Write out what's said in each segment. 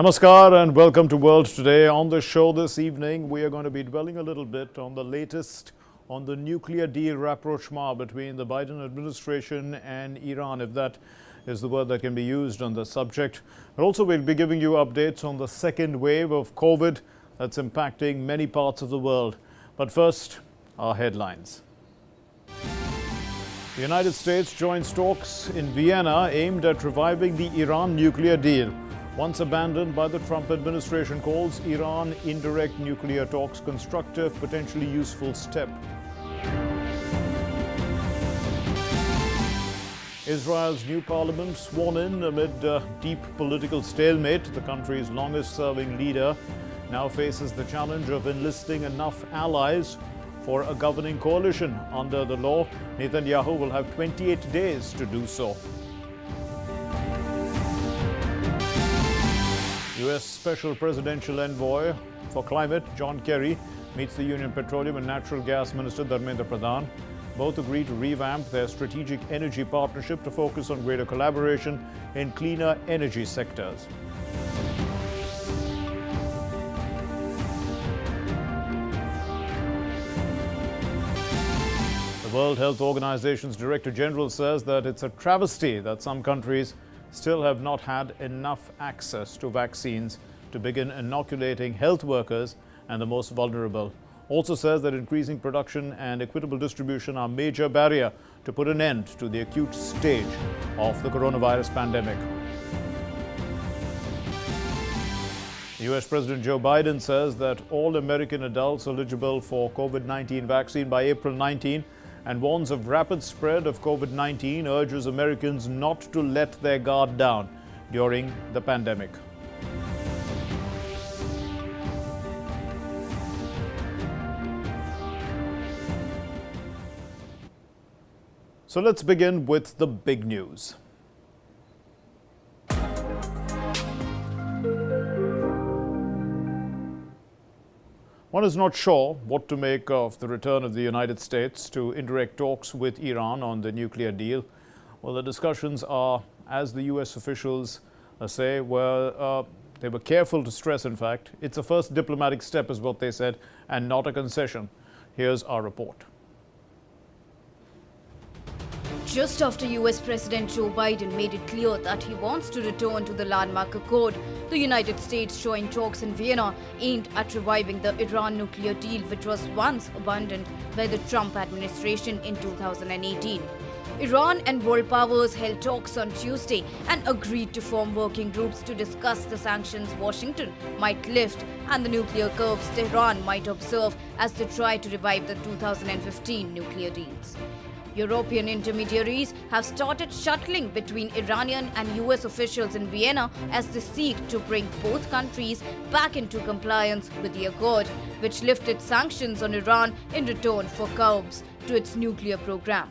Namaskar and welcome to World Today. On the show this evening, we are going to be dwelling a little bit on the latest on the nuclear deal rapprochement between the Biden administration and Iran, if that is the word that can be used on the subject. And also we'll be giving you updates on the second wave of COVID that's impacting many parts of the world. But first, our headlines. The United States joins talks in Vienna aimed at reviving the Iran nuclear deal. Once abandoned by the Trump administration, calls Iran indirect nuclear talks constructive, potentially useful step. Israel's new parliament sworn in amid deep political stalemate. The country's longest-serving leader now faces the challenge of enlisting enough allies for a governing coalition. Under the law, Netanyahu will have 28 days to do so. U.S. Special Presidential Envoy for Climate, John Kerry, meets the Union Petroleum and Natural Gas Minister Dharmendra Pradhan. Both agree to revamp their strategic energy partnership to focus on greater collaboration in cleaner energy sectors. The World Health Organization's Director General says that it's a travesty that some countries still have not had enough access to vaccines to begin inoculating health workers and the most vulnerable. Also says that increasing production and equitable distribution are a major barrier to put an end to the acute stage of the coronavirus pandemic. US President Joe Biden says that all American adults eligible for COVID-19 vaccine by April 19 and warns of rapid spread of COVID-19, urges Americans not to let their guard down during the pandemic. So let's begin with the big news. One is not sure what to make of the return of the United States to indirect talks with Iran on the nuclear deal. Well, the discussions are, as the U.S. officials say, they were careful to stress, in fact, it's a first diplomatic step, is what they said, and not a concession. Here's our report. Just after US President Joe Biden made it clear that he wants to return to the landmark accord, the United States joined talks in Vienna aimed at reviving the Iran nuclear deal, which was once abandoned by the Trump administration in 2018. Iran and world powers held talks on Tuesday and agreed to form working groups to discuss the sanctions Washington might lift and the nuclear curbs Tehran might observe as they try to revive the 2015 nuclear deals. European intermediaries have started shuttling between Iranian and US officials in Vienna as they seek to bring both countries back into compliance with the accord, which lifted sanctions on Iran in return for curbs to its nuclear program.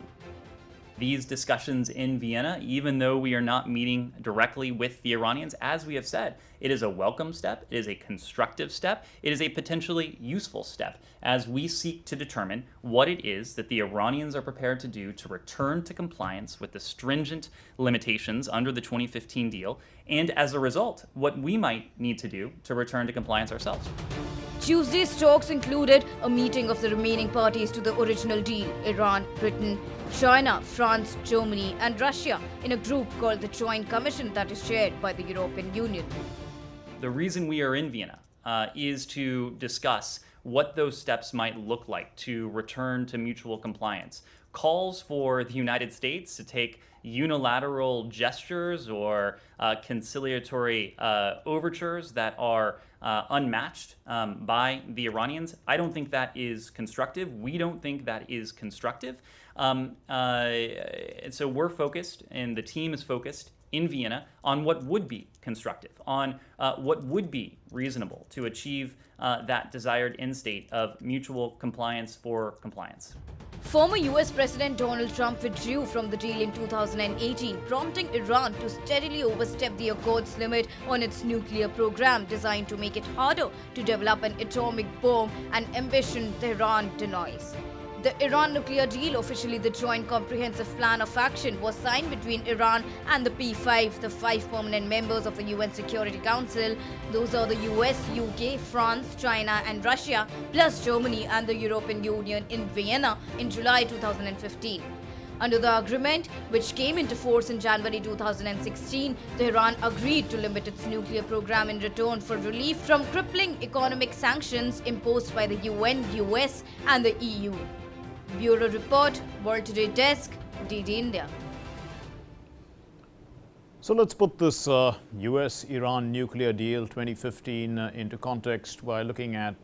These discussions in Vienna, even though we are not meeting directly with the Iranians, as we have said, it is a welcome step, it is a constructive step, it is a potentially useful step as we seek to determine what it is that the Iranians are prepared to do to return to compliance with the stringent limitations under the 2015 deal, and as a result, what we might need to do to return to compliance ourselves. Tuesday's talks included a meeting of the remaining parties to the original deal, Iran, Britain, China, France, Germany and Russia, in a group called the Joint Commission that is chaired by the European Union. The reason we are in Vienna is to discuss what those steps might look like to return to mutual compliance. Calls for the United States to take unilateral gestures or conciliatory overtures that are unmatched by the Iranians. I don't think that is constructive. We don't think that is constructive. And so we're focused, and the team is focused in Vienna on what would be constructive, on what would be reasonable to achieve that desired end state of mutual compliance for compliance. Former US President Donald Trump withdrew from the deal in 2018, prompting Iran to steadily overstep the accord's limit on its nuclear program, designed to make it harder to develop an atomic bomb, an ambition Tehran denies. The Iran nuclear deal, officially the Joint Comprehensive Plan of Action, was signed between Iran and the P5, the 5 permanent members of the UN Security Council. Those are the US, UK, France, China and Russia, plus Germany and the European Union in Vienna in July 2015. Under the agreement, which came into force in January 2016, Tehran agreed to limit its nuclear program in return for relief from crippling economic sanctions imposed by the UN, US and the EU. Bureau Report, World Today Desk, DD India. So let's put this US-Iran nuclear deal 2015 into context by looking at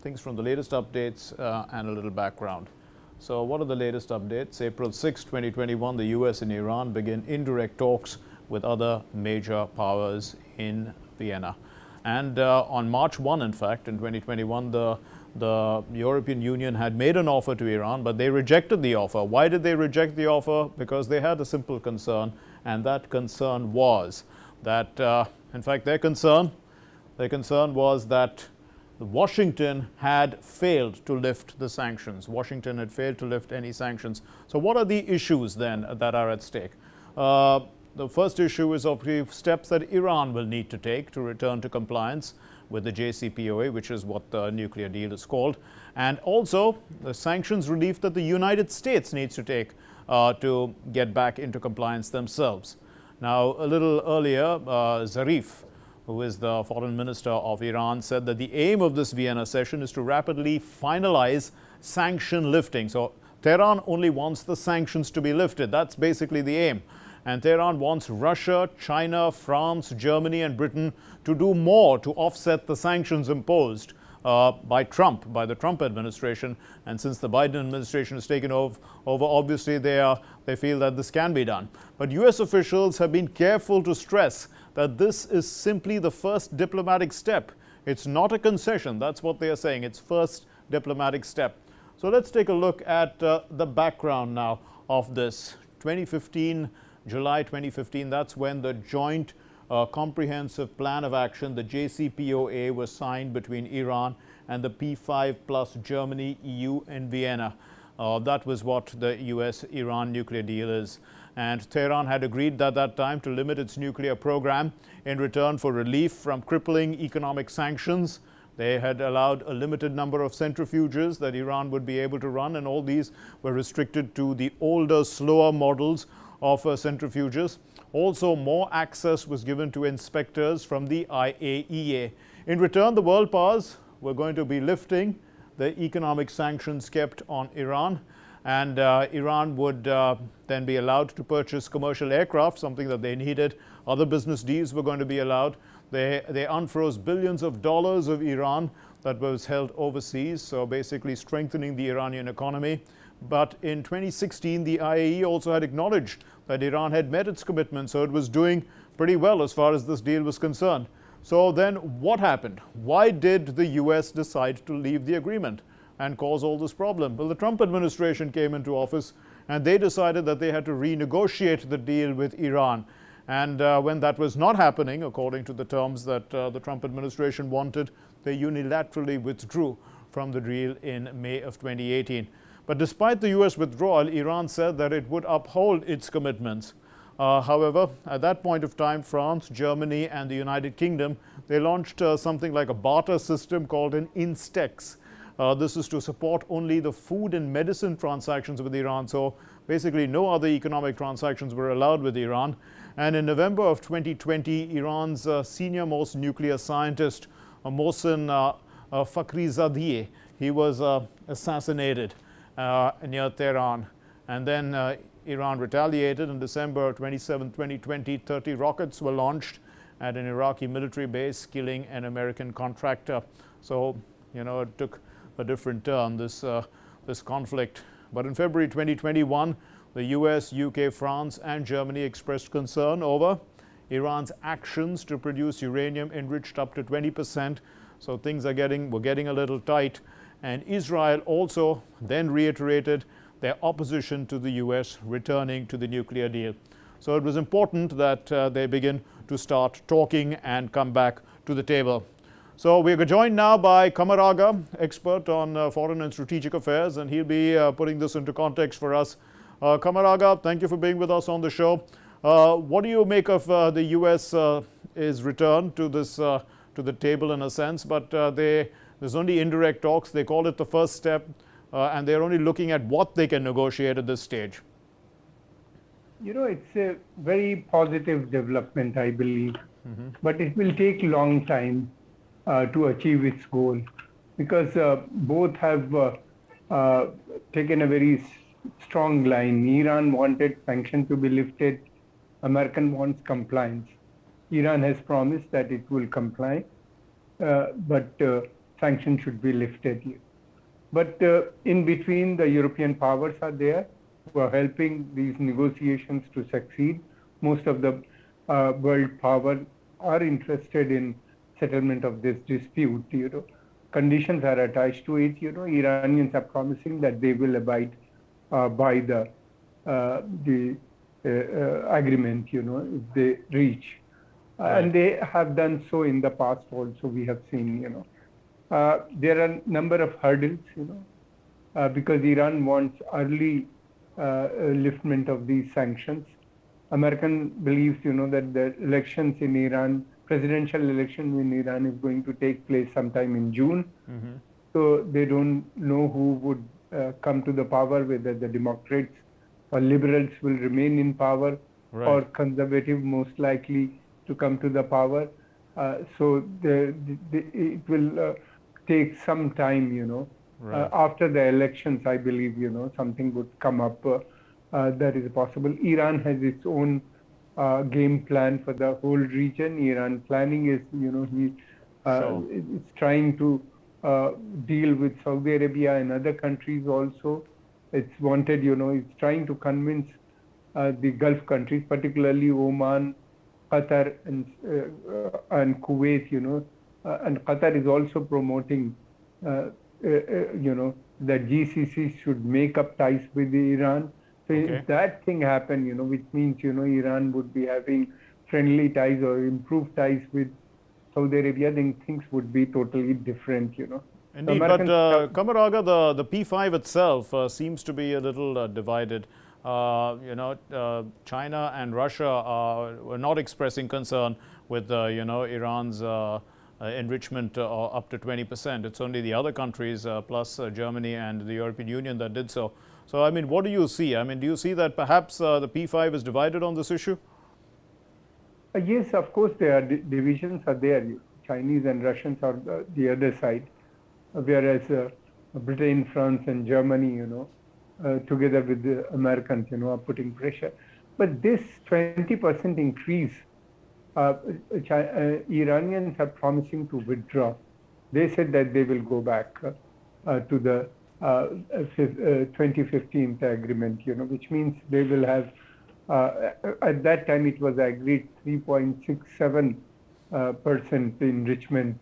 things from the latest updates and a little background. So what are the latest updates? April 6, 2021, the US and Iran begin indirect talks with other major powers in Vienna. And on March 1, in fact, in 2021, the European Union had made an offer to Iran, but they rejected the offer. Why did they reject the offer? Because they had a simple concern, and that concern was that, in fact, their concern was that Washington had failed to lift the sanctions. Washington had failed to lift any sanctions. So what are the issues then that are at stake? The first issue is of the steps that Iran will need to take to return to compliance with the JCPOA, which is what the nuclear deal is called, and also the sanctions relief that the United States needs to take to get back into compliance themselves. Now, a little earlier, Zarif, who is the foreign minister of Iran, said that the aim of this Vienna session is to rapidly finalize sanction lifting. So Tehran only wants the sanctions to be lifted. That's basically the aim. And Tehran wants Russia, China, France, Germany and Britain to do more to offset the sanctions imposed by the Trump administration. And since the Biden administration has taken over, obviously they feel that this can be done. But US officials have been careful to stress that this is simply the first diplomatic step. It's not a concession. That's what they are saying. It's first diplomatic step. So let's take a look at the background now of this. 2015, July 2015, that's when the Joint Comprehensive Plan of Action, the JCPOA, was signed between Iran and the P5 plus Germany, EU and Vienna. That was what the US-Iran nuclear deal is. And Tehran had agreed at that time to limit its nuclear program in return for relief from crippling economic sanctions. They had allowed a limited number of centrifuges that Iran would be able to run, and all these were restricted to the older, slower models of centrifuges. Also, more access was given to inspectors from the IAEA. In return, the world powers were going to be lifting the economic sanctions kept on Iran, and Iran would then be allowed to purchase commercial aircraft, something that they needed. Other business deals were going to be allowed. They unfroze billions of dollars of Iran that was held overseas, so basically strengthening the Iranian economy. But in 2016, the IAEA also had acknowledged that Iran had met its commitment, so it was doing pretty well as far as this deal was concerned. So then what happened? Why did the US decide to leave the agreement and cause all this problem? Well, the Trump administration came into office and they decided that they had to renegotiate the deal with Iran. And when that was not happening, according to the terms that the Trump administration wanted, they unilaterally withdrew from the deal in May of 2018. But despite the US withdrawal, Iran said that it would uphold its commitments. However, at that point of time, France, Germany and the United Kingdom, they launched something like a barter system called an INSTEX. This is to support only the food and medicine transactions with Iran. So basically no other economic transactions were allowed with Iran. And in November of 2020, Iran's senior-most nuclear scientist, Mohsen Fakhrizadeh, he was assassinated near Tehran. And then Iran retaliated. In December 27, 2020, 30 rockets were launched at an Iraqi military base, killing an American contractor. So, you know, it took a different turn, this conflict. But in February 2021, the US, UK, France and Germany expressed concern over Iran's actions to produce uranium enriched up to 20%. So things were getting a little tight. And Israel also then reiterated their opposition to the US returning to the nuclear deal. So it was important that they begin to start talking and come back to the table. So we're joined now by Kamaraga, expert on foreign and strategic affairs, and he'll be putting this into context for us. Kamaraga, thank you for being with us on the show. What do you make of the U.S. Is return to this to the table in a sense, but there's only indirect talks. They call it the first step, and they're only looking at what they can negotiate at this stage. It's a very positive development, I believe, but it will take a long time to achieve its goal, because both have taken a very strong line. Iran wanted sanctions to be lifted. American wants compliance. Iran has promised that it will comply, but sanctions should be lifted. But in between, the European powers are there who are helping these negotiations to succeed. Most of the world powers are interested in settlement of this dispute. Conditions are attached to it. Iranians are promising that they will abide by the agreement, if they reach. And they have done so in the past also, we have seen, there are a number of hurdles, because Iran wants early liftment of these sanctions. American believes, that the elections in Iran, presidential election in Iran is going to take place sometime in June. So they don't know who would come to the power, whether the Democrats or liberals will remain in power, or conservative most likely to come to the power. So it will take some time, after the elections, I believe, something would come up that is possible. Iran has its own game plan for the whole region. Iran planning is, it's trying to deal with Saudi Arabia and other countries also. It's wanted, it's trying to convince the Gulf countries, particularly Oman, Qatar, and Kuwait, and Qatar is also promoting, that GCC should make up ties with Iran. So if that thing happened, which means, Iran would be having friendly ties or improved ties with Saudi Arabia, then things would be totally different, Indeed, but Kamaraga, the P5 itself seems to be a little divided. China and Russia were not expressing concern with, Iran's enrichment up to 20%. It's only the other countries, plus Germany and the European Union, that did so. So, I mean, what do you see? I mean, do you see that perhaps the P5 is divided on this issue? Yes, of course, there are divisions are there. Chinese and Russians are the other side, whereas Britain, France, and Germany, together with the Americans, are putting pressure. But this 20% increase, Iranians are promising to withdraw. They said that they will go back to the 2015 agreement, which means they will have, at that time it was agreed 3.67% enrichment.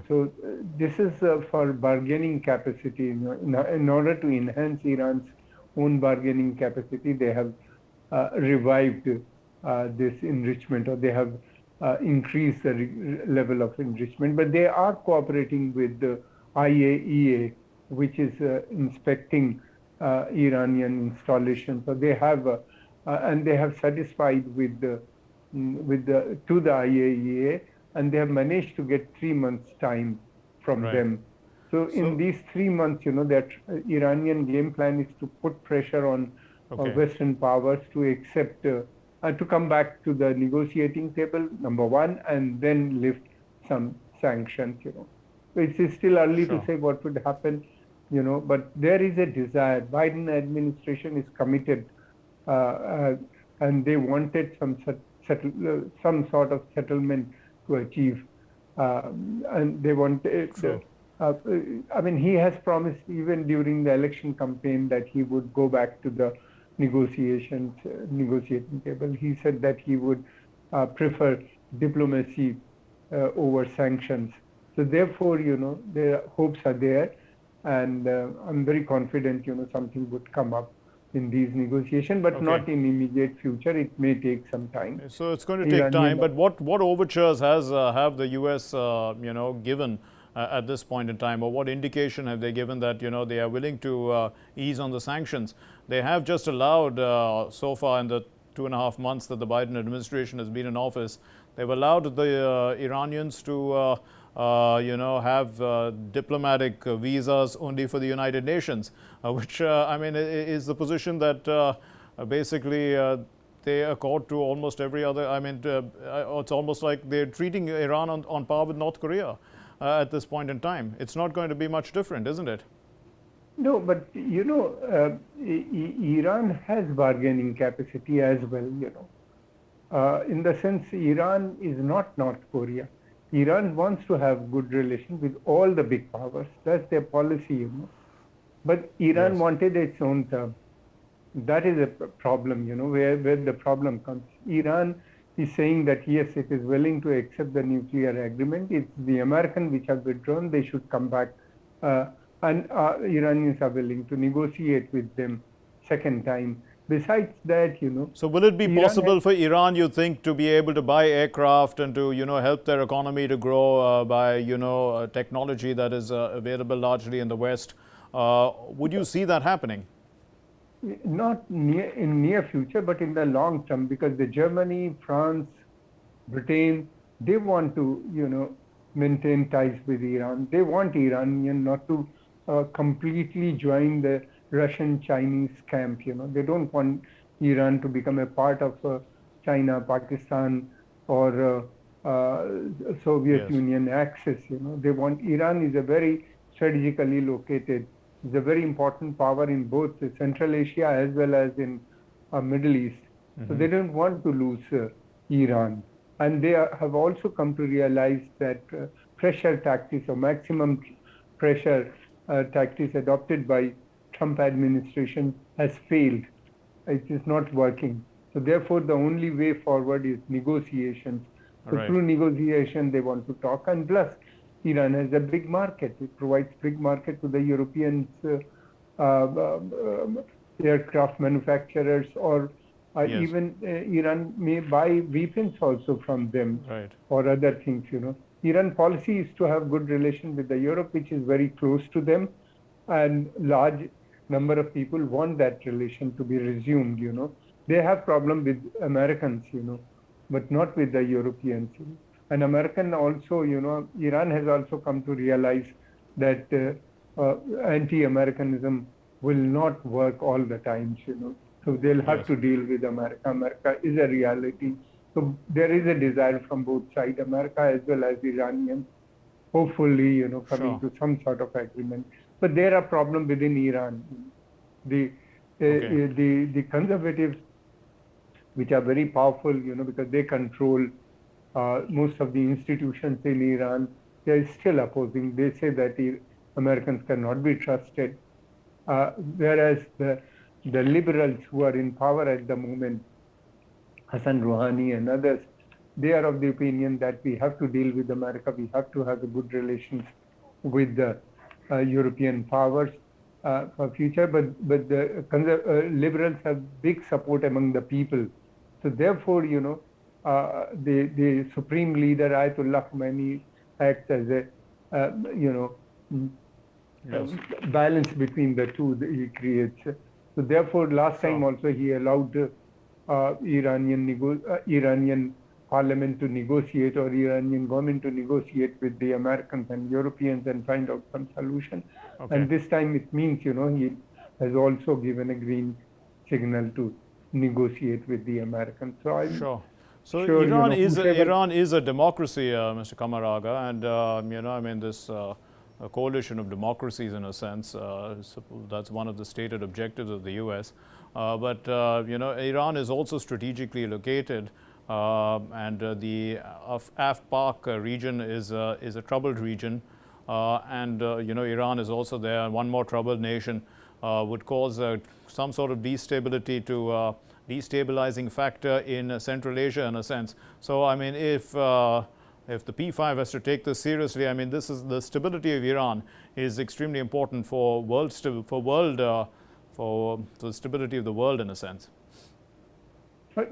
So this is for bargaining capacity. In order to enhance Iran's own bargaining capacity, they have revived this enrichment, or they have increased the level of enrichment. But they are cooperating with the IAEA, which is inspecting Iranian installations. So they have, and they have satisfied with the IAEA, and they have managed to get 3 months time from them. So in these 3 months, that Iranian game plan is to put pressure on Western powers to accept, to come back to the negotiating table, number one, and then lift some sanctions. So it's still early to say what would happen, but there is a desire. Biden administration is committed, and they wanted some sort of settlement to achieve, and they wanted. I mean, he has promised even during the election campaign that he would go back to the negotiating table. He said that he would prefer diplomacy over sanctions. So therefore, their hopes are there, and I'm very confident, something would come up in these negotiations, but Okay. not in immediate future. It may take some time. So it's going to take time. But what overtures have the U.S. Given at this point in time, or what indication have they given that they are willing to ease on the sanctions? They have just allowed so far in the 2.5 months that the Biden administration has been in office, they've allowed the Iranians to have diplomatic visas only for the United Nations, which I mean is the position that basically they accord to almost every other. I mean, it's almost like they're treating Iran on par with North Korea at this point in time. It's not going to be much different, isn't it? No, but Iran has bargaining capacity as well. In the sense, Iran is not North Korea. Iran wants to have good relations with all the big powers. That's their policy. But Iran wanted its own term. That is a problem, where the problem comes. Iran is saying that yes, it is willing to accept the nuclear agreement. It's the Americans which have withdrawn. They should come back. And Iranians are willing to negotiate with them second time. Besides that, So will it be possible for Iran, you think, to be able to buy aircraft and to, help their economy to grow by, technology that is available largely in the West? Would you see that happening? Not in near future, but in the long term, because the Germany, France, Britain, they want to, maintain ties with Iran. They want Iranian not to completely join the Russian Chinese camp. They don't want Iran to become a part of China, Pakistan, or Soviet Union axis. They want Iran is a very strategically located. It's a very important power in both Central Asia as well as in Middle East. So they don't want to lose Iran. And they have also come to realize that pressure tactics or maximum pressure tactics adopted by Trump administration has failed. It is not working. So therefore, the only way forward is negotiations. So through negotiation, they want to talk. And plus, Iran has a big market. It provides big market to the Europeans, aircraft manufacturers, or even Iran may buy weapons also from them, or other things. Iran policy is to have good relations with the Europe, which is very close to them, and large number of people want that relation to be resumed. They have problem with Americans, but not with the Europeans. And American also, Iran has also come to realize that anti-Americanism will not work all the time, So they'll have to deal with America. America is a reality. So there is a desire from both sides, America as well as Iranians, hopefully, coming to some sort of agreement. But there are problems within Iran. The conservatives, which are very powerful, because they control most of the institutions in Iran, they are still opposing. They say that Americans cannot be trusted. Whereas the liberals who are in power at the moment, Hassan Rouhani and others, they are of the opinion that we have to deal with America. We have to have a good relations with the European powers for future. But the liberals have big support among the people. So therefore, the supreme leader Ayatollah Khomeini acts as a balance between the two that he creates. So therefore, last time also he allowed Iranian parliament to negotiate, or Iranian government to negotiate with the Americans and Europeans and find out some solution. And this time it means, he has also given a green signal to negotiate with the Americans. So I'm So Iran is a democracy, Mr. Kamaraga, and I mean this a coalition of democracies in a sense. That's one of the stated objectives of the U.S. But Iran is also strategically located, and the Af-Pak region is a troubled region, and Iran is also there. And one more troubled nation would cause some sort of destabilizing factor in Central Asia in a sense. So I mean, if the P5 has to take this seriously, I mean, the stability of Iran is extremely important for world for the stability of the world in a sense.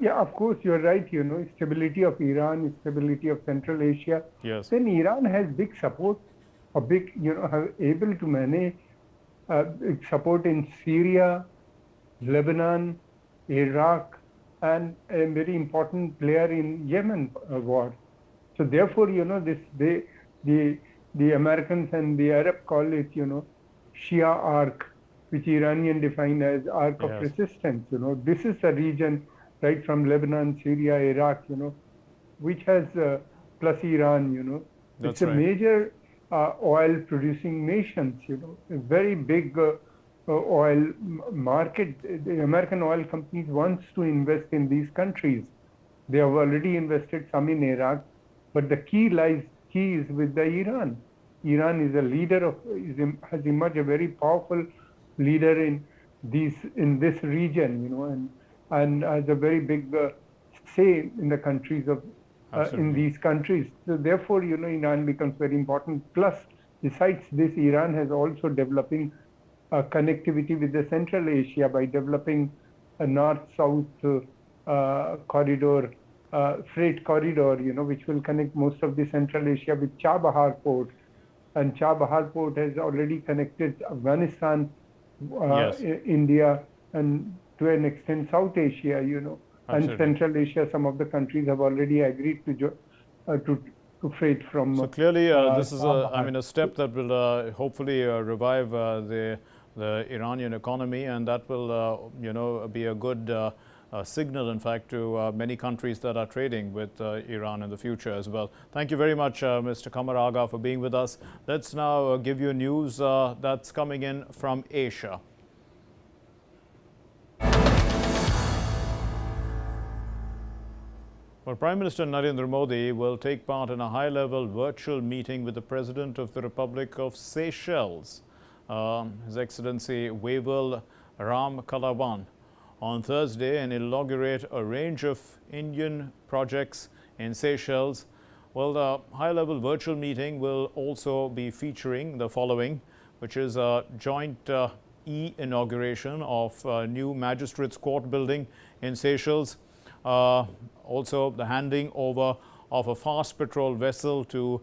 Yeah, of course, you're right. Stability of Iran, stability of Central Asia. Yes. Then Iran has big support, able to manage support in Syria, Lebanon, Iraq, and a very important player in Yemen war. So therefore, the Americans and the Arab call it, Shia arc, which Iranian define as arc of resistance. This is the region right from Lebanon, Syria, Iraq, which has plus Iran, it's a major oil producing nations, a very big oil market. The American oil companies wants to invest in these countries. They have already invested some in Iraq, but the key is with the Iran. Iran is a leader has emerged a very powerful leader in this region, and has a very big say in the countries of in these countries. So therefore, Iran becomes very important. Plus, besides this, Iran has also developing connectivity with the Central Asia by developing a north-south corridor, freight corridor, which will connect most of the Central Asia with Chabahar port. And Chabahar port has already connected Afghanistan, India, and to an extent South Asia, and Central Asia. Some of the countries have already agreed to freight from. So clearly, this is a step that will hopefully revive the Iranian economy, and that will be a good signal, in fact, to many countries that are trading with Iran in the future as well. Thank you very much, Mr. Qamar Agha, for being with us. Let's now give you news that's coming in from Asia. Well, Prime Minister Narendra Modi will take part in a high-level virtual meeting with the President of the Republic of Seychelles, His Excellency Wavell Ramkalawan, on Thursday, and inaugurate a range of Indian projects in Seychelles. Well, the high-level virtual meeting will also be featuring the following, which is a joint inauguration of a new Magistrates Court building in Seychelles. Also, the handing over of a fast patrol vessel to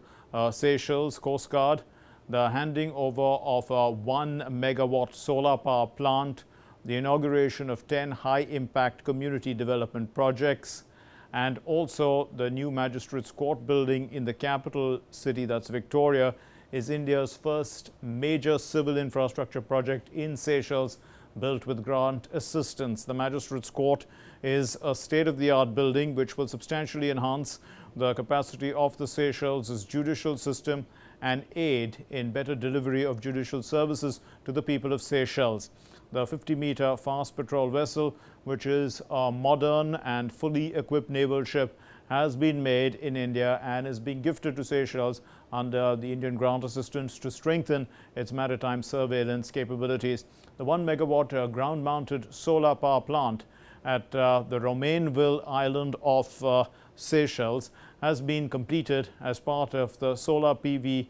Seychelles Coast Guard, the handing over of a 1 megawatt solar power plant, the inauguration of 10 high-impact community development projects, and also the new Magistrates Court building in the capital city, that's Victoria, is India's first major civil infrastructure project in Seychelles, built with grant assistance. The Magistrates Court is a state-of-the-art building which will substantially enhance the capacity of the Seychelles' judicial system and aid in better delivery of judicial services to the people of Seychelles. The 50-meter fast patrol vessel, which is a modern and fully equipped naval ship, has been made in India and is being gifted to Seychelles under the Indian grant assistance to strengthen its maritime surveillance capabilities. The 1 megawatt ground-mounted solar power plant at the Romainville island of Seychelles has been completed as part of the solar PV.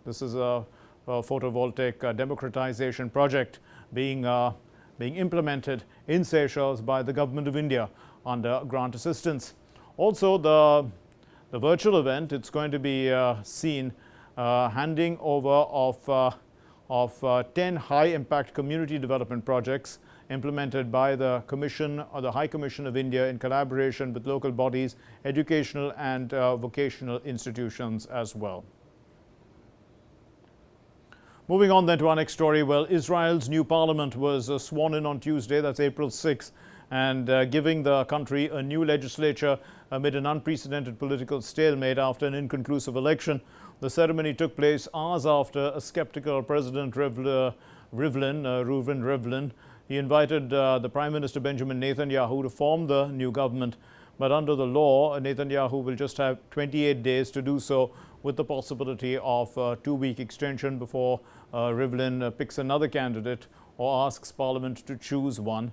This is a photovoltaic democratization project being implemented in Seychelles by the Government of India under grant assistance. Also, the virtual event, it's going to be seen handing over of 10 high-impact community development projects implemented by the Commission or the High Commission of India in collaboration with local bodies, educational and vocational institutions as well. Moving on then to our next story. Well, Israel's new parliament was sworn in on Tuesday, that's April 6th, and giving the country a new legislature amid an unprecedented political stalemate after an inconclusive election. The ceremony took place hours after a skeptical President Reuven Rivlin. He invited the Prime Minister Benjamin Netanyahu to form the new government. But under the law, Netanyahu will just have 28 days to do so, with the possibility of a 2-week extension before Rivlin picks another candidate or asks Parliament to choose one.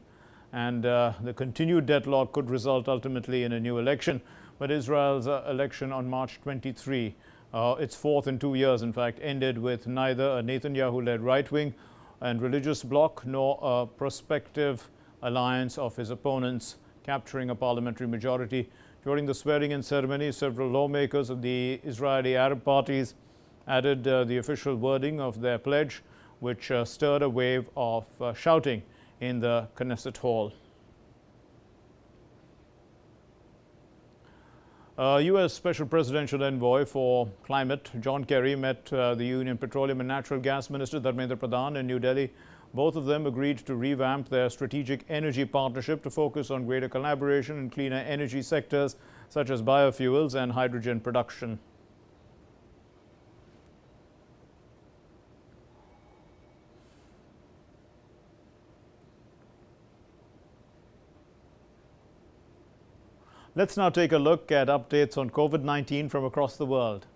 And the continued deadlock could result ultimately in a new election. But Israel's election on March 23, its fourth in 2 years, in fact, ended with neither a Netanyahu-led right wing and religious bloc, nor a prospective alliance of his opponents capturing a parliamentary majority. During the swearing-in ceremony, several lawmakers of the Israeli Arab parties added the official wording of their pledge, which stirred a wave of shouting in the Knesset hall. U.S. Special Presidential Envoy for Climate John Kerry met the Union Petroleum and Natural Gas Minister Dharmendra Pradhan in New Delhi. Both of them agreed to revamp their strategic energy partnership to focus on greater collaboration in cleaner energy sectors such as biofuels and hydrogen production. Let's now take a look at updates on COVID-19 from across the world.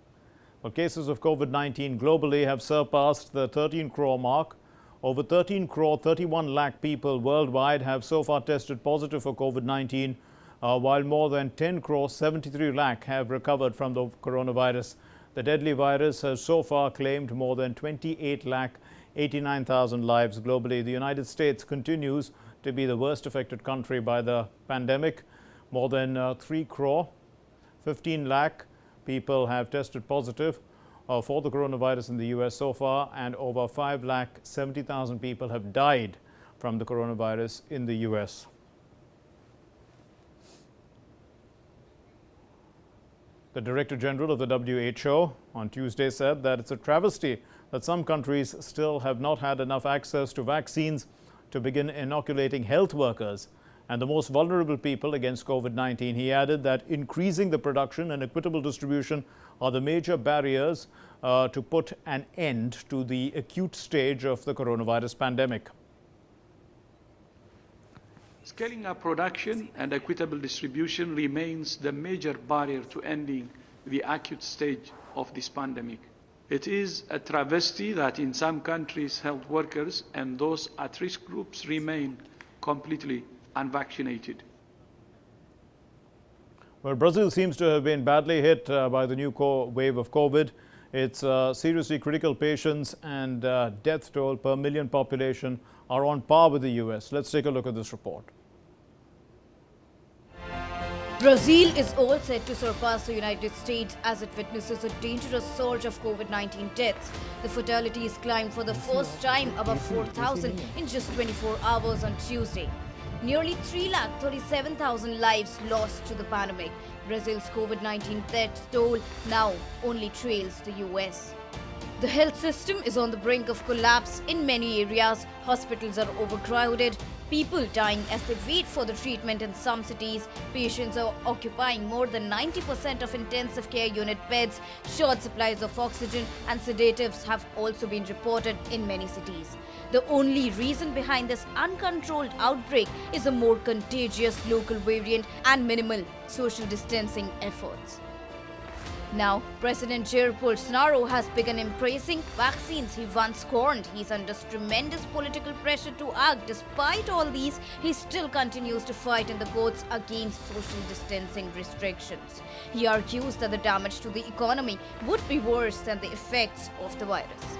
Well, cases of COVID-19 globally have surpassed the 13 crore mark. Over 13 crore 31 lakh people worldwide have so far tested positive for COVID-19, while more than 10 crore 73 lakh have recovered from the coronavirus. The deadly virus has so far claimed more than 28 lakh 89,000 lives globally. The United States continues to be the worst affected country by the pandemic. More than 3 crore 15 lakh people have tested positive for the coronavirus in the U.S. so far, and over 5 lakh 70,000 people have died from the coronavirus in the U.S. The Director General of the WHO on Tuesday said that it's a travesty that some countries still have not had enough access to vaccines to begin inoculating health workers and the most vulnerable people against COVID-19. He added that increasing the production and equitable distribution are the major barriers to put an end to the acute stage of the coronavirus pandemic. Scaling up production and equitable distribution remains the major barrier to ending the acute stage of this pandemic. It is a travesty that in some countries, health workers and those at risk groups remain completely unvaccinated. Well, Brazil seems to have been badly hit by the new wave of COVID. Its seriously critical patients and death toll per million population are on par with the US. Let's take a look at this report. Brazil is all set to surpass the United States as it witnesses a dangerous surge of COVID-19 deaths. The fatalities climbed for the first time above 4,000 in just 24 hours on Tuesday. Nearly 3,37,000 lives lost to the pandemic. Brazil's COVID-19 death toll now only trails the US. The health system is on the brink of collapse in many areas. Hospitals are overcrowded. People dying as they wait for the treatment in some cities. Patients are occupying more than 90% of intensive care unit beds. Short supplies of oxygen and sedatives have also been reported in many cities. The only reason behind this uncontrolled outbreak is a more contagious local variant and minimal social distancing efforts. Now, President Jair Bolsonaro has begun embracing vaccines he once scorned. He's under tremendous political pressure to act. Despite all these, he still continues to fight in the courts against social distancing restrictions. He argues that the damage to the economy would be worse than the effects of the virus.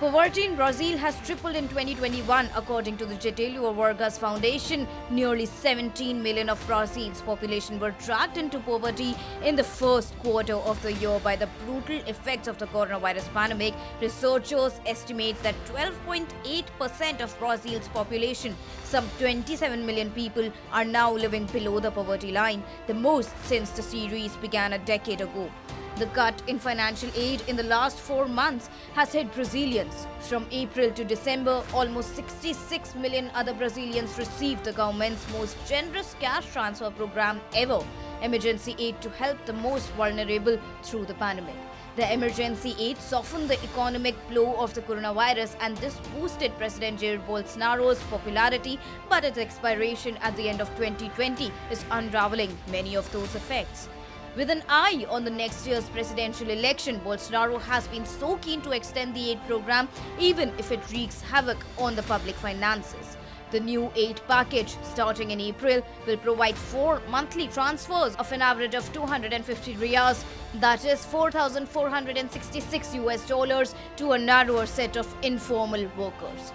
Poverty in Brazil has tripled in 2021. According to the Getúlio Vargas Foundation, nearly 17 million of Brazil's population were dragged into poverty in the first quarter of the year by the brutal effects of the coronavirus pandemic. Researchers estimate that 12.8% of Brazil's population, some 27 million people, are now living below the poverty line, the most since the series began a decade ago. The cut in financial aid in the last 4 months has hit Brazilians. From April to December, almost 66 million other Brazilians received the government's most generous cash transfer program ever, emergency aid to help the most vulnerable through the pandemic. The emergency aid softened the economic blow of the coronavirus, and this boosted President Jair Bolsonaro's popularity, but its expiration at the end of 2020 is unraveling many of those effects. With an eye on the next year's presidential election, Bolsonaro has been so keen to extend the aid program, even if it wreaks havoc on the public finances. The new aid package, starting in April, will provide 4 monthly transfers of an average of 250 riyals, that is $4,466 to a narrower set of informal workers.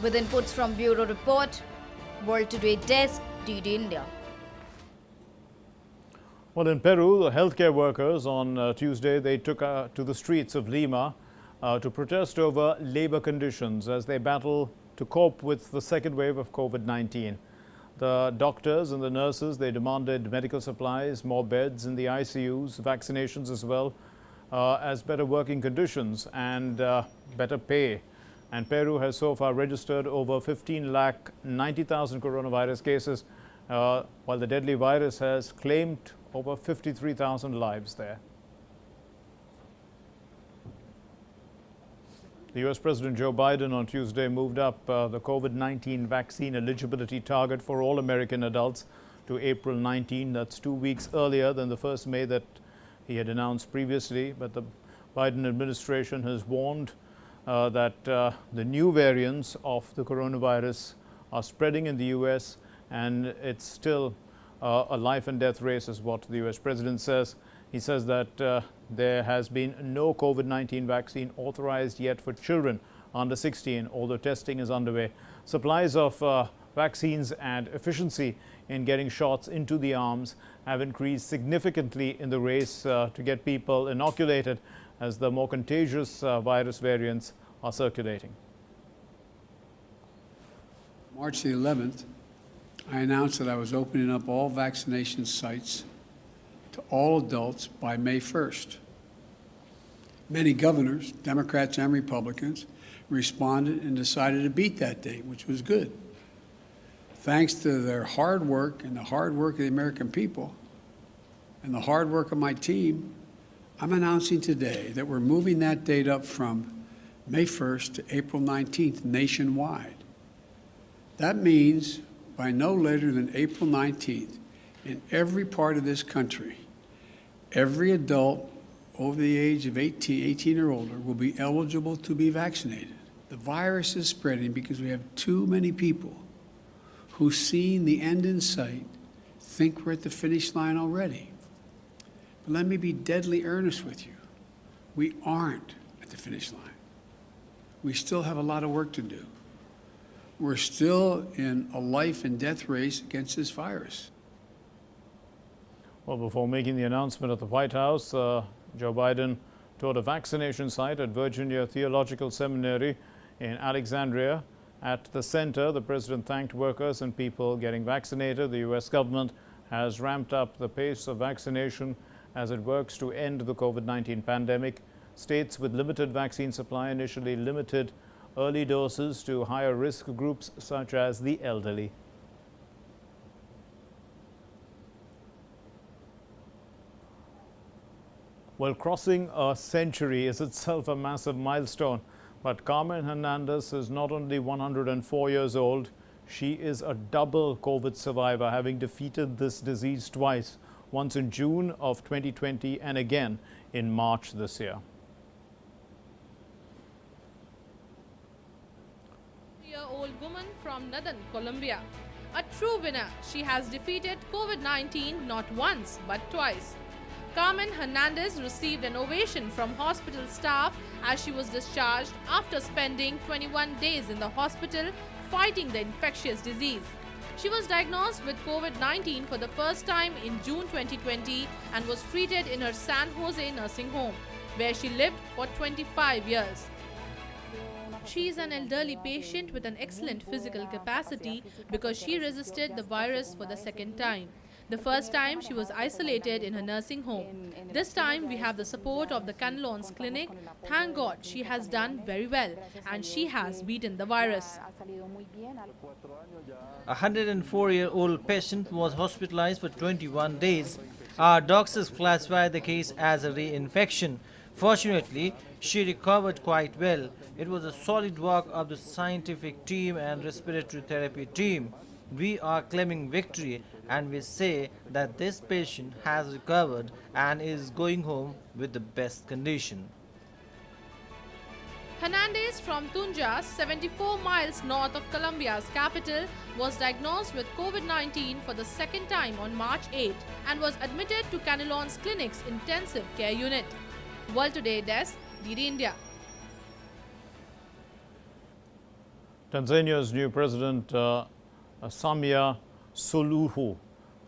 With inputs from Bureau Report, World Today Desk, DD India. Well, in Peru, the healthcare workers on Tuesday, they took to the streets of Lima to protest over labor conditions as they battle to cope with the second wave of COVID-19. The doctors and the nurses, they demanded medical supplies, more beds in the ICUs, vaccinations as well as better working conditions and better pay. And Peru has so far registered over 15,90,000 coronavirus cases, while the deadly virus has claimed over 53,000 lives there. The U.S. President Joe Biden on Tuesday moved up the COVID-19 vaccine eligibility target for all American adults to April 19. That's 2 weeks earlier than the 1st May that he had announced previously. But the Biden administration has warned that the new variants of the coronavirus are spreading in the U.S. and it's still a life and death race, is what the U.S. President says. He says that there has been no COVID-19 vaccine authorized yet for children under 16, although testing is underway. Supplies of vaccines and efficiency in getting shots into the arms have increased significantly in the race to get people inoculated as the more contagious virus variants are circulating. March the 11th, I announced that I was opening up all vaccination sites to all adults by May 1st. Many governors, Democrats and Republicans, responded and decided to beat that date, which was good. Thanks to their hard work and the hard work of the American people and the hard work of my team, I'm announcing today that we're moving that date up from May 1st to April 19th nationwide. That means by no later than April 19th, in every part of this country, every adult over the age of 18 or older will be eligible to be vaccinated. The virus is spreading because we have too many people who, seeing the end in sight, think we're at the finish line already. But let me be deadly earnest with you. We aren't at the finish line. We still have a lot of work to do. We're still in a life and death race against this virus. Well, before making the announcement at the White House, Joe Biden toured a vaccination site at Virginia Theological Seminary in Alexandria. At the center, the president thanked workers and people getting vaccinated. The U.S. government has ramped up the pace of vaccination as it works to end the COVID-19 pandemic. States with limited vaccine supply initially limited early doses to higher risk groups such as the elderly. Well, crossing a century is itself a massive milestone, but Carmen Hernandez is not only 104 years old, she is a double COVID survivor, having defeated this disease twice, once in June of 2020 and again in March this year. Year-old woman from Northern Colombia. A true winner, she has defeated COVID-19 not once but twice. Carmen Hernandez received an ovation from hospital staff as she was discharged after spending 21 days in the hospital fighting the infectious disease. She was diagnosed with COVID-19 for the first time in June 2020 and was treated in her San Jose nursing home, where she lived for 25 years. She is an elderly patient with an excellent physical capacity because she resisted the virus for the second time. The first time she was isolated in her nursing home. This time we have the support of the Canelons Clinic. Thank God she has done very well and she has beaten the virus. A 104-year-old patient was hospitalized for 21 days. Our doctors classified the case as a reinfection. Fortunately, she recovered quite well. It was a solid work of the scientific team and respiratory therapy team. We are claiming victory and we say that this patient has recovered and is going home with the best condition. Hernandez from Tunja, 74 miles north of Colombia's capital, was diagnosed with COVID-19 for the second time on March 8 and was admitted to Canelon's clinic's intensive care unit. World Today Desk, DD India. Tanzania's new president, Samia Suluhu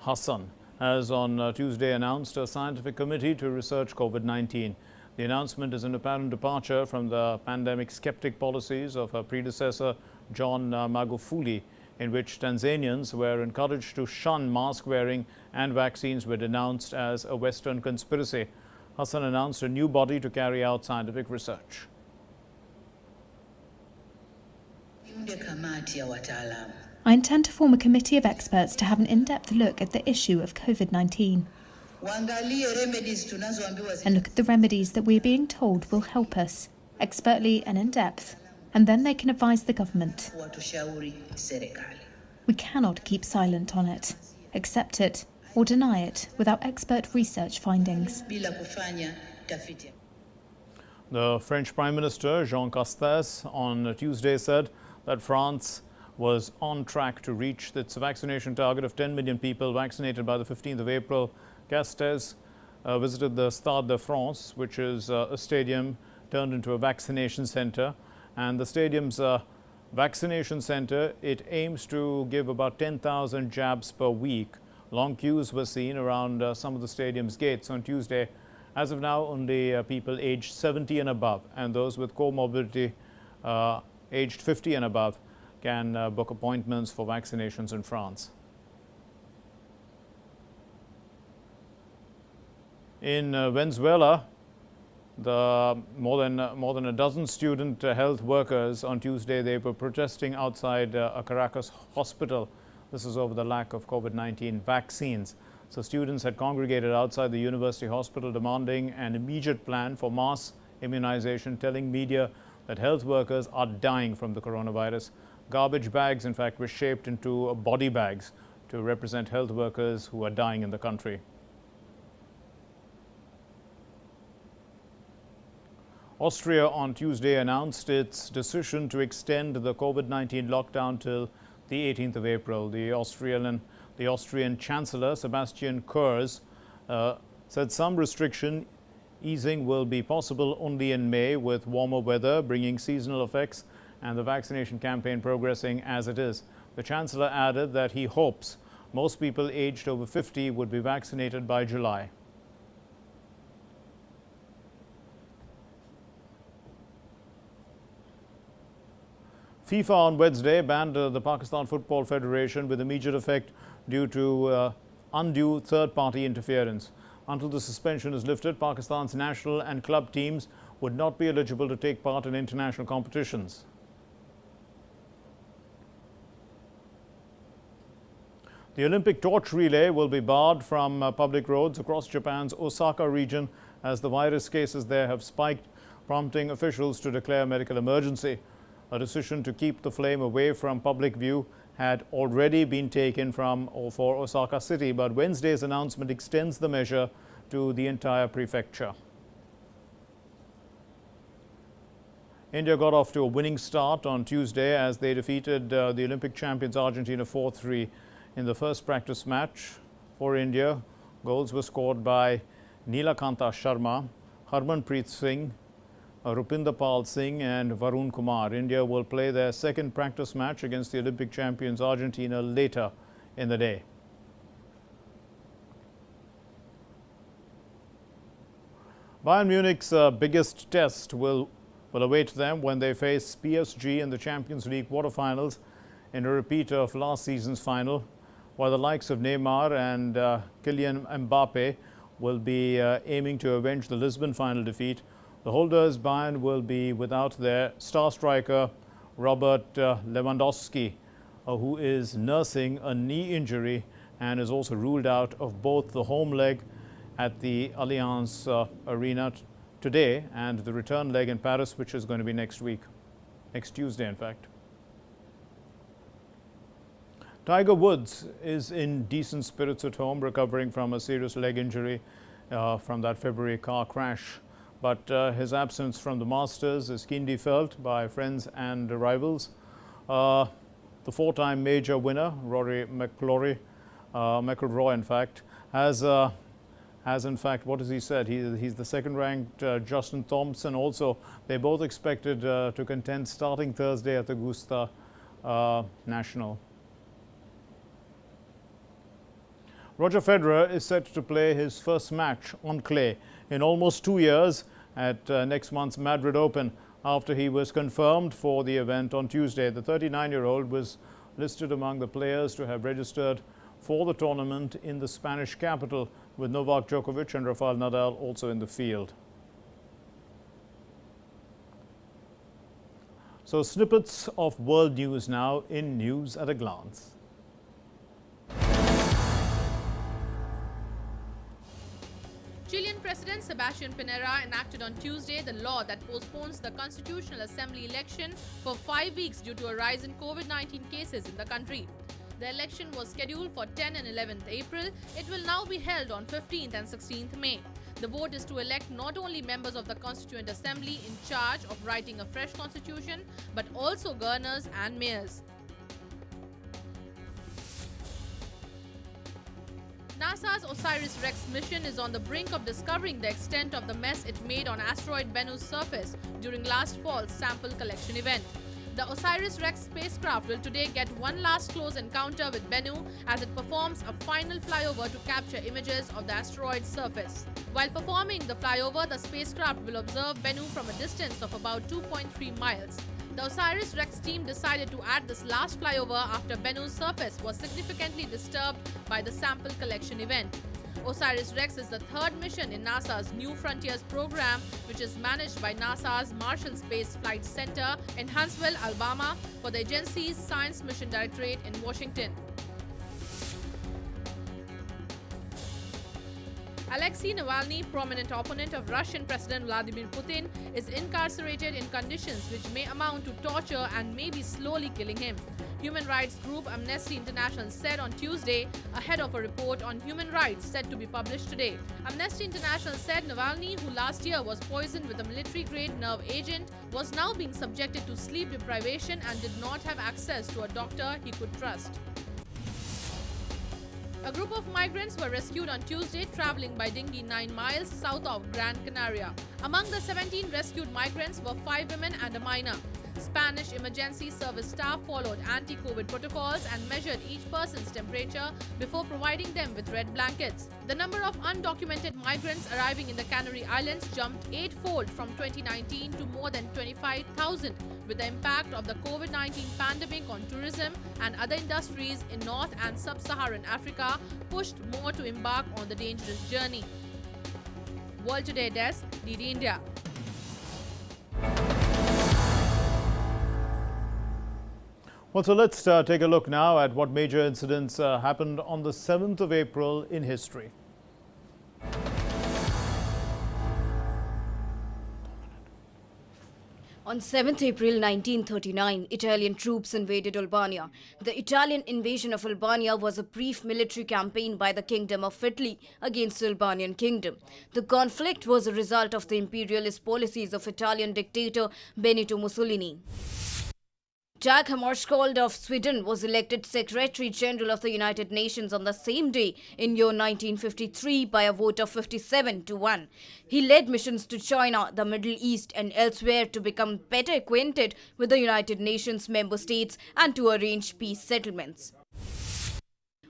Hassan, has on Tuesday announced a scientific committee to research COVID-19. The announcement is an apparent departure from the pandemic skeptic policies of her predecessor, John Magufuli, in which Tanzanians were encouraged to shun mask wearing and vaccines were denounced as a Western conspiracy. Hassan announced a new body to carry out scientific research. I intend to form a committee of experts to have an in-depth look at the issue of COVID-19 and look at the remedies that we're being told will help us, expertly and in depth, and then they can advise the government. We cannot keep silent on it, accept it, or deny it without expert research findings. The French Prime Minister Jean Castex on Tuesday said that France was on track to reach its vaccination target of 10 million people vaccinated by the 15th of April. Castex visited the Stade de France, which is a stadium turned into a vaccination center. And the stadium's vaccination center, it aims to give about 10,000 jabs per week. Long queues were seen around some of the stadium's gates on Tuesday. As of now, only people aged 70 and above and those with comorbidity aged 50 and above can book appointments for vaccinations in France. In Venezuela, more than a dozen student health workers on Tuesday, they were protesting outside a Caracas hospital. This is over the lack of COVID-19 vaccines. So students had congregated outside the university hospital demanding an immediate plan for mass immunization, telling media that health workers are dying from the coronavirus. Garbage bags, in fact, were shaped into body bags to represent health workers who are dying in the country. Austria on Tuesday announced its decision to extend the COVID-19 lockdown till the 18th of April. The Austrian Chancellor Sebastian Kurz said some restriction easing will be possible only in May, with warmer weather bringing seasonal effects and the vaccination campaign progressing as it is. The Chancellor added that he hopes most people aged over 50 would be vaccinated by July. FIFA on Wednesday banned the Pakistan Football Federation with immediate effect due to undue third-party interference. Until the suspension is lifted, Pakistan's national and club teams would not be eligible to take part in international competitions. The Olympic torch relay will be barred from public roads across Japan's Osaka region as the virus cases there have spiked, prompting officials to declare a medical emergency. A decision to keep the flame away from public view had already been taken for Osaka City, but Wednesday's announcement extends the measure to the entire prefecture. India got off to a winning start on Tuesday as they defeated the Olympic champions Argentina 4-3 in the first practice match. For India, goals were scored by Neelakanta Sharma, Harmanpreet Singh, Rupinder Pal Singh and Varun Kumar. India will play their second practice match against the Olympic champions Argentina later in the day. Bayern Munich's biggest test will await them when they face PSG in the Champions League quarterfinals in a repeat of last season's final, while the likes of Neymar and Kylian Mbappe will be aiming to avenge the Lisbon final defeat. The holders, Bayern, will be without their star striker Robert Lewandowski, who is nursing a knee injury and is also ruled out of both the home leg at the Allianz Arena today and the return leg in Paris, which is going to be next Tuesday, in fact. Tiger Woods is in decent spirits at home, recovering from a serious leg injury from that February car crash. but his absence from the Masters is keenly felt by friends and rivals. The four-time major winner, Rory McIlroy, in fact, has in fact, what has he said? He's the second-ranked Justin Thompson also. They both expected to contend starting Thursday at the Augusta National. Roger Federer is set to play his first match on clay in almost 2 years at next month's Madrid Open after he was confirmed for the event on Tuesday. The 39-year-old was listed among the players to have registered for the tournament in the Spanish capital, with Novak Djokovic and Rafael Nadal also in the field. So snippets of world news now in News at a Glance. Chilean President Sebastián Piñera enacted on Tuesday the law that postpones the Constitutional Assembly election for 5 weeks due to a rise in COVID-19 cases in the country. The election was scheduled for 10 and 11th April. It will now be held on 15th and 16th May. The vote is to elect not only members of the Constituent Assembly in charge of writing a fresh constitution, but also governors and mayors. NASA's OSIRIS-REx mission is on the brink of discovering the extent of the mess it made on asteroid Bennu's surface during last fall's sample collection event. The OSIRIS-REx spacecraft will today get one last close encounter with Bennu as it performs a final flyover to capture images of the asteroid's surface. While performing the flyover, the spacecraft will observe Bennu from a distance of about 2.3 miles. The OSIRIS-REx team decided to add this last flyover after Bennu's surface was significantly disturbed by the sample collection event. OSIRIS-REx is the third mission in NASA's New Frontiers program, which is managed by NASA's Marshall Space Flight Center in Huntsville, Alabama, for the agency's Science Mission Directorate in Washington. Alexei Navalny, prominent opponent of Russian President Vladimir Putin, is incarcerated in conditions which may amount to torture and may be slowly killing him. Human rights group Amnesty International said on Tuesday, ahead of a report on human rights set to be published today. Amnesty International said Navalny, who last year was poisoned with a military-grade nerve agent, was now being subjected to sleep deprivation and did not have access to a doctor he could trust. A group of migrants were rescued on Tuesday traveling by dinghy 9 miles south of Gran Canaria. Among the 17 rescued migrants were 5 women and a minor. Spanish emergency service staff followed anti-COVID protocols and measured each person's temperature before providing them with red blankets. The number of undocumented migrants arriving in the Canary Islands jumped 8-fold from 2019 to more than 25,000, with the impact of the COVID-19 pandemic on tourism and other industries in North and Sub-Saharan Africa pushed more to embark on the dangerous journey. World Today Desk, DD India. Well, so let's take a look now at what major incidents happened on the 7th of April in history. On 7th April 1939, Italian troops invaded Albania. The Italian invasion of Albania was a brief military campaign by the Kingdom of Italy against the Albanian kingdom. The conflict was a result of the imperialist policies of Italian dictator Benito Mussolini. Dag Hammarskjöld of Sweden was elected Secretary General of the United Nations on the same day in year 1953 by a vote of 57-1. He led missions to China, the Middle East and elsewhere to become better acquainted with the United Nations member states and to arrange peace settlements.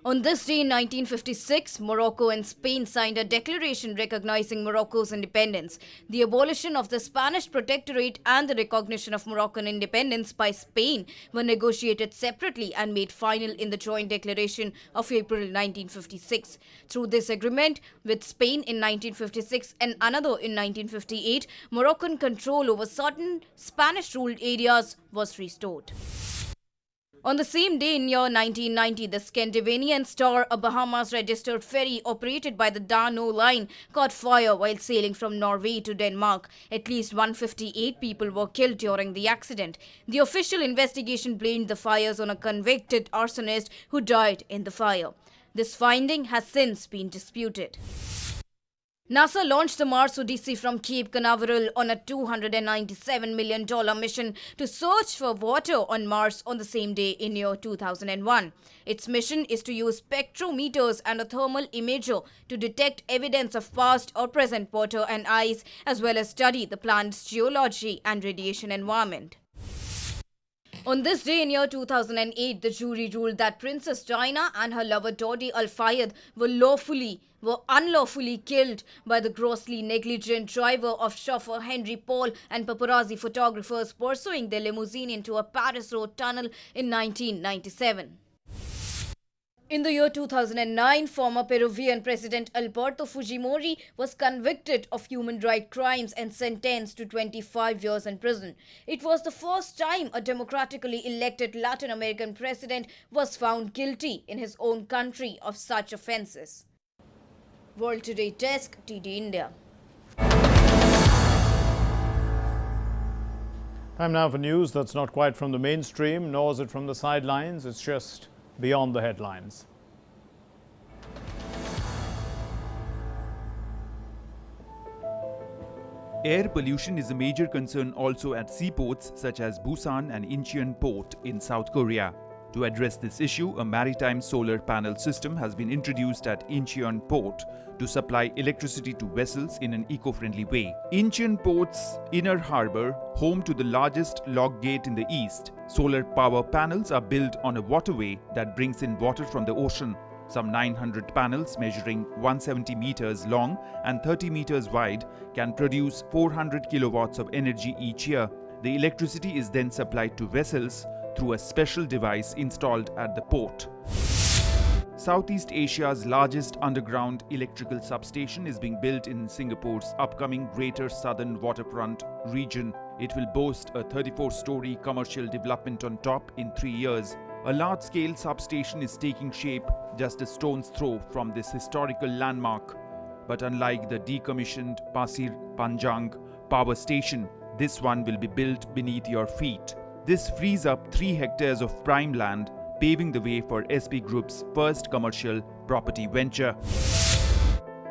On this day in 1956, Morocco and Spain signed a declaration recognizing Morocco's independence. The abolition of the Spanish protectorate and the recognition of Moroccan independence by Spain were negotiated separately and made final in the joint declaration of April 1956. Through this agreement with Spain in 1956 and another in 1958, Moroccan control over certain Spanish-ruled areas was restored. On the same day in year 1990, the Scandinavian Star, a Bahamas-registered ferry operated by the Dano Line, caught fire while sailing from Norway to Denmark. At least 158 people were killed during the accident. The official investigation blamed the fires on a convicted arsonist who died in the fire. This finding has since been disputed. NASA launched the Mars Odyssey from Cape Canaveral on a $297 million mission to search for water on Mars on the same day in year 2001. Its mission is to use spectrometers and a thermal imager to detect evidence of past or present water and ice, as well as study the planet's geology and radiation environment. On this day in year 2008, the jury ruled that Princess Diana and her lover Dodi Al-Fayed were unlawfully killed by the grossly negligent driver of chauffeur Henry Paul and paparazzi photographers pursuing their limousine into a Paris road tunnel in 1997. In the year 2009, former Peruvian President Alberto Fujimori was convicted of human rights crimes and sentenced to 25 years in prison. It was the first time a democratically elected Latin American president was found guilty in his own country of such offences. World Today Desk, TD India. Time now for news that's not quite from the mainstream, nor is it from the sidelines. It's just beyond the headlines. Air pollution is a major concern also at seaports such as Busan and Incheon Port in South Korea. To address this issue, a maritime solar panel system has been introduced at Incheon Port to supply electricity to vessels in an eco-friendly way. Incheon Port's inner harbour, home to the largest lock gate in the east, solar power panels are built on a waterway that brings in water from the ocean. Some 900 panels measuring 170 meters long and 30 meters wide can produce 400 kilowatts of energy each year. The electricity is then supplied to vessels through a special device installed at the port. Southeast Asia's largest underground electrical substation is being built in Singapore's upcoming Greater Southern Waterfront region. It will boast a 34-story commercial development on top in 3 years. A large-scale substation is taking shape just a stone's throw from this historical landmark. But unlike the decommissioned Pasir Panjang power station, this one will be built beneath your feet. This frees up 3 hectares of prime land, paving the way for SP Group's first commercial property venture.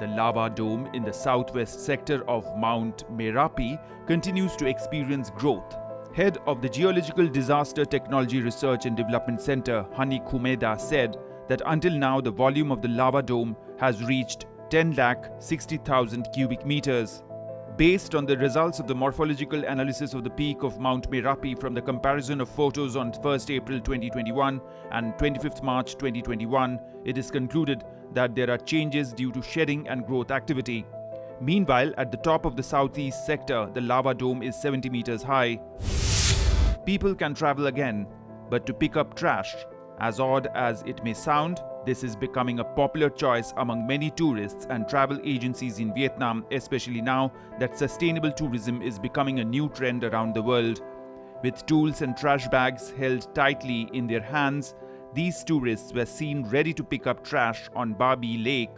The lava dome in the southwest sector of Mount Merapi continues to experience growth. Head of the Geological Disaster Technology Research and Development Center, Hani Kumeda, said that until now the volume of the lava dome has reached 10,60,000 cubic meters. Based on the results of the morphological analysis of the peak of Mount Merapi from the comparison of photos on 1st April 2021 and 25th March 2021, it is concluded that there are changes due to shedding and growth activity. Meanwhile, at the top of the southeast sector, the lava dome is 70 meters high. People can travel again, but to pick up trash. As odd as it may sound, this is becoming a popular choice among many tourists and travel agencies in Vietnam, especially now that sustainable tourism is becoming a new trend around the world. With tools and trash bags held tightly in their hands, these tourists were seen ready to pick up trash on Barbie Lake.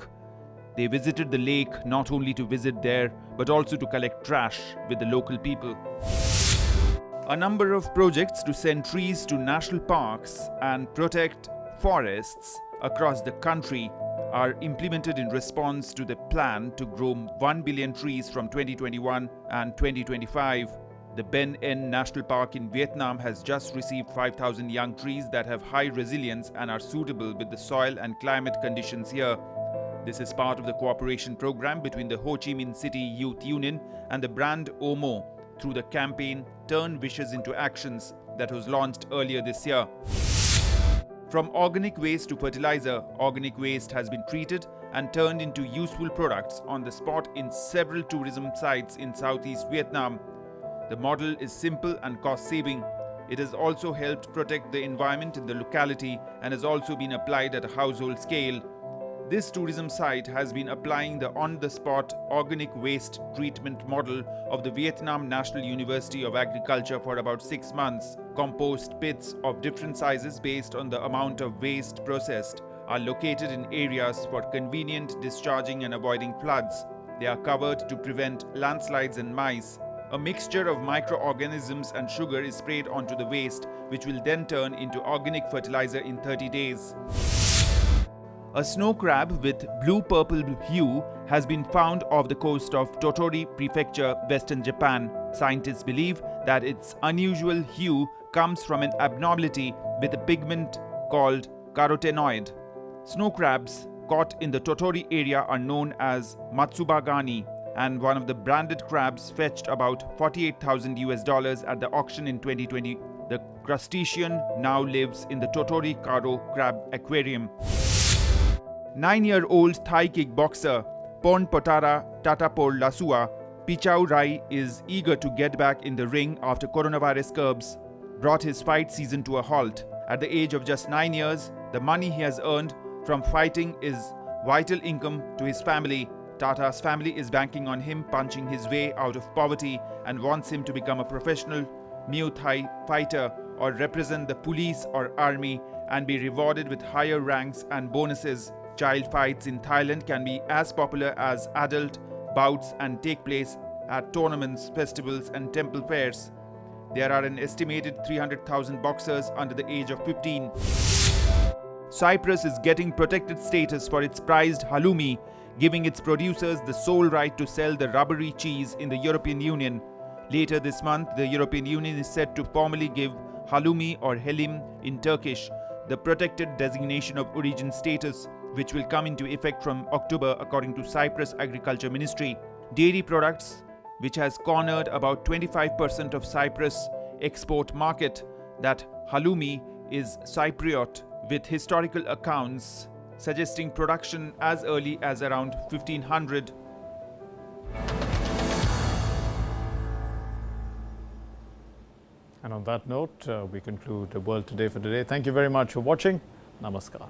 They visited the lake not only to visit there, but also to collect trash with the local people. A number of projects to send trees to national parks and protect forests across the country are implemented in response to the plan to grow 1 billion trees from 2021 and 2025. The Ben En National Park in Vietnam has just received 5,000 young trees that have high resilience and are suitable with the soil and climate conditions here. This is part of the cooperation program between the Ho Chi Minh City Youth Union and the brand Omo through the campaign Turn Wishes into Actions that was launched earlier this year. From organic waste to fertilizer, organic waste has been treated and turned into useful products on the spot in several tourism sites in southeast Vietnam. The model is simple and cost-saving. It has also helped protect the environment in the locality and has also been applied at a household scale. This tourism site has been applying the on-the-spot organic waste treatment model of the Vietnam National University of Agriculture for about 6 months. Compost pits of different sizes based on the amount of waste processed are located in areas for convenient discharging and avoiding floods. They are covered to prevent landslides and mice. A mixture of microorganisms and sugar is sprayed onto the waste, which will then turn into organic fertilizer in 30 days. A snow crab with blue-purple hue has been found off the coast of Tottori Prefecture, western Japan. Scientists believe that its unusual hue comes from an abnormality with a pigment called carotenoid. Snow crabs caught in the Tottori area are known as matsubagani, and one of the branded crabs fetched about $48,000 at the auction in 2020. The crustacean now lives in the Tottori Karo Crab Aquarium. 9-year-old Thai kickboxer Pon Potara Tatapol Lasua Pichau Rai is eager to get back in the ring after coronavirus curbs brought his fight season to a halt. At the age of just 9 years, the money he has earned from fighting is vital income to his family. Tata's family is banking on him punching his way out of poverty and wants him to become a professional Muay Thai fighter or represent the police or army and be rewarded with higher ranks and bonuses. Child fights in Thailand can be as popular as adult bouts and take place at tournaments, festivals and temple fairs. There are an estimated 300,000 boxers under the age of 15. Cyprus is getting protected status for its prized halloumi, giving its producers the sole right to sell the rubbery cheese in the European Union. Later this month, the European Union is set to formally give halloumi or helim in Turkish the protected designation of origin status, which will come into effect from October according to Cyprus Agriculture Ministry. Dairy products, which has cornered about 25% of Cyprus export market, that halloumi is Cypriot, with historical accounts suggesting production as early as around 1500. And on that note, we conclude the World Today for today. Thank you very much for watching. Namaskar.